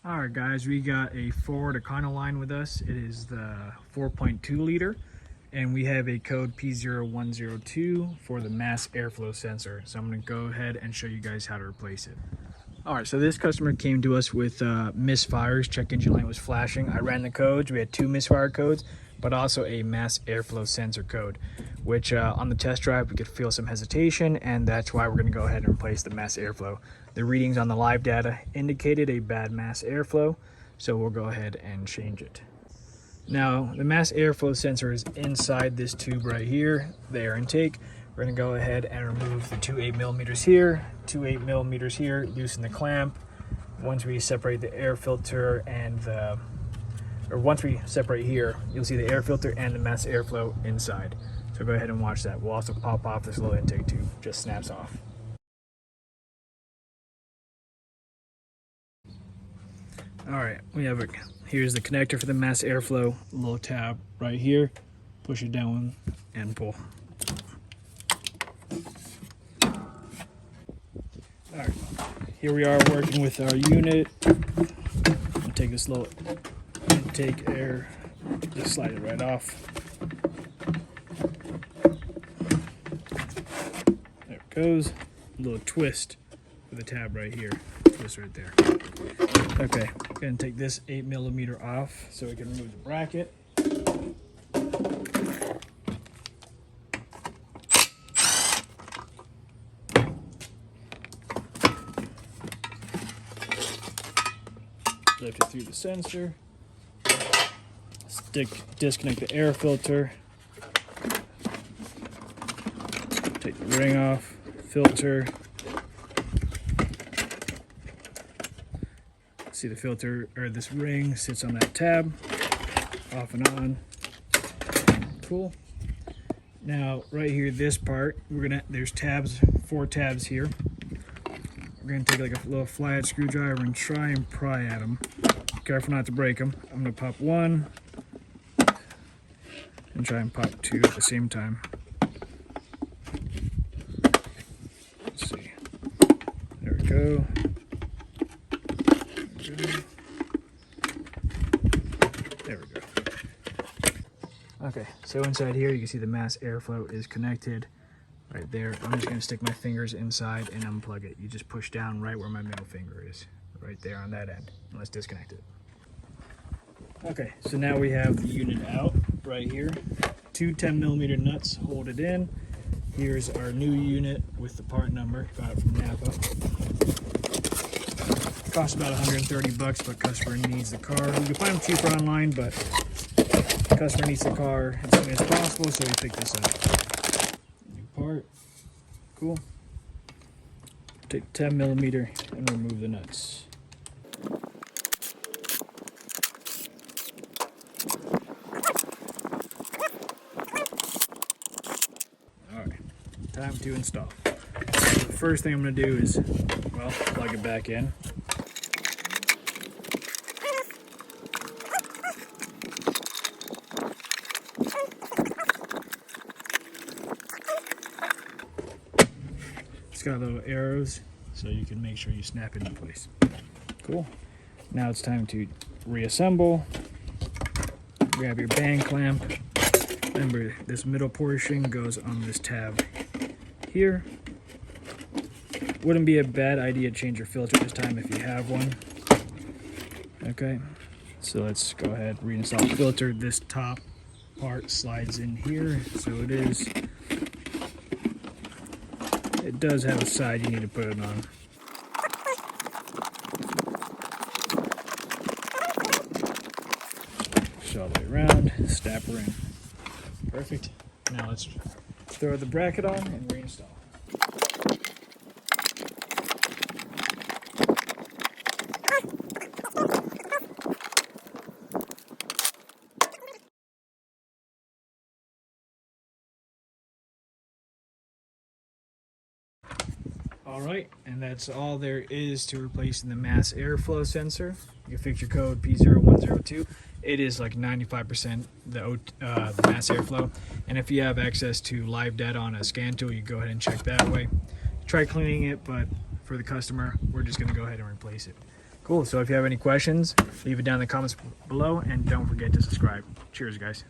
All right, guys, we got a Ford Econoline with us. It is the 4.2 liter, and we have a code P0102 for the mass airflow sensor. So I'm going to go ahead and show you guys how to replace it. All right, so this customer came to us with misfires. Check engine light was flashing. I ran the codes. We had 2 misfire codes, but also a mass airflow sensor code, which on the test drive we could feel some hesitation, and that's why we're going to go ahead and replace the mass airflow. The readings on the live data indicated a bad mass airflow, so we'll go ahead and change it. Now, the mass airflow sensor is inside this tube right here, the air intake. We're going to go ahead and remove the 2 8mm here, 2 8mm here, loosen the clamp. Once we separate the air filter and once we separate here, you'll see the air filter and the mass airflow inside. So go ahead and watch that. We'll also pop off this little intake tube, just snaps off. All right, here's the connector for the mass airflow, little tab right here. Push it down and pull. All right, here we are working with our unit. I'll take this little intake air, just slide it right off. There it goes. A little twist with the tab right here. Twist right there. Okay, gonna take this 8mm off so we can remove the bracket. Lift it through the sensor. Disconnect the air filter. Take the ring off, filter. See the filter, or this ring sits on that tab, off and on. Cool. Now, right here, this part, there's tabs, 4 tabs here. We're gonna take like a little flathead screwdriver and try and pry at them. Careful not to break them. I'm gonna pop 1 and try and pop 2 at the same time. Let's see. There we go. There we go. Okay, so inside here you can see the mass airflow is connected right there. I'm just going to stick my fingers inside and unplug it. You just push down right where my middle finger is, right there on that end. And let's disconnect it. Okay, so now we have the unit out right here. 2 10mm nuts hold it in. Here's our new unit with the part number. Got it from Napa. Costs about $130, but customer needs the car. You can find them cheaper online, but customer needs the car as soon as possible, so we picked this up. New part. Cool. Take 10mm and remove the nuts. Alright, time to install. So the first thing I'm going to do is, well, plug it back in. It's got little arrows, so you can make sure you snap it in place. Cool. Now it's time to reassemble. Grab your band clamp. Remember, this middle portion goes on this tab here. Wouldn't be a bad idea to change your filter this time if you have one. Okay, so let's go ahead, reinstall the filter. This top part slides in here, so it is. It does have a side you need to put it on. All the way around, snap her in. Perfect. Now let's throw the bracket on and reinstall. All right, and that's all there is to replacing the mass airflow sensor. You fix your code P0102. It is like 95% the mass airflow. And if you have access to live data on a scan tool, you go ahead and check that way. Try cleaning it, but for the customer, we're just gonna go ahead and replace it. Cool. So if you have any questions, leave it down in the comments below, and don't forget to subscribe. Cheers, guys.